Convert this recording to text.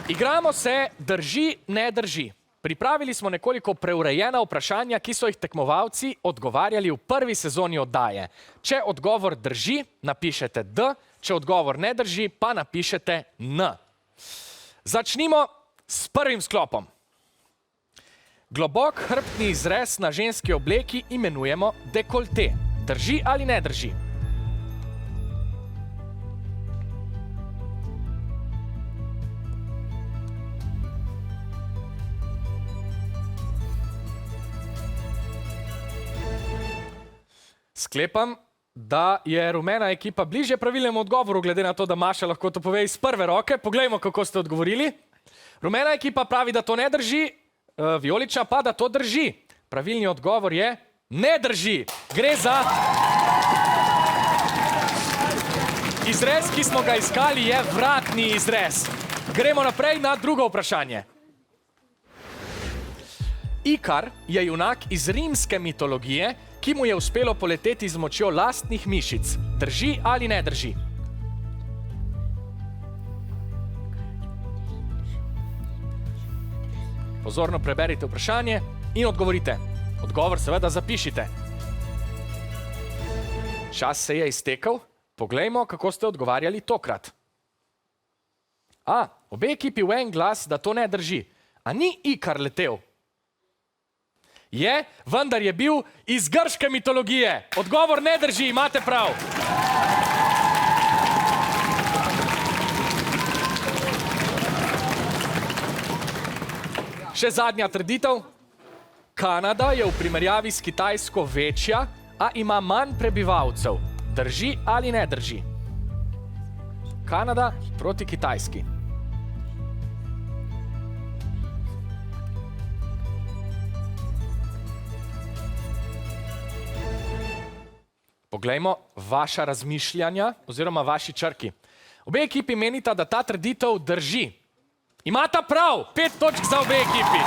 Igramo se drži, ne drži. Pripravili smo nekoliko preurejena vprašanja, ki so jih tekmovalci odgovarjali v prvi sezoni oddaje. Če odgovor drži, napišete D, če odgovor ne drži, pa napišete N. Začnimo s prvim sklopom. Globok hrbtni izrez na ženski obleki imenujemo dekolte. Drži ali ne drži? Sklepam, da je rumena ekipa bližje pravilnemu odgovoru, glede na to, da Maša lahko to pove iz prve roke. Poglejmo, kako ste odgovorili. Rumena ekipa pravi, da to ne drži, vijolična pa, da to drži. Pravilni odgovor je ne drži. Gre za izrez, ki smo ga iskali, je vratni izrez. Gremo naprej na drugo vprašanje. Ikar je junak iz rimske mitologije, ki mu je uspelo poleteti z močjo lastnih mišic. Drži ali ne drži? Pozorno preberite vprašanje in odgovorite. Odgovor seveda zapišite. Čas se je iztekel. Poglejmo, kako ste odgovarjali tokrat. A, obe ekipi v en glas, da to ne drži. A ni Ikar letel? Je, vendar je bil iz grške mitologije. Odgovor ne drži, imate prav. Še zadnja trditev. Kanada je v primerjavi s Kitajsko večja, a ima manj prebivalcev. Drži ali ne drži? Kanada proti Kitajski. Poglejmo vaša razmišljanja oziroma vaši črki. Obe ekipi menita, da ta trditev drži. Imata prav, 5 točk za obe ekipi.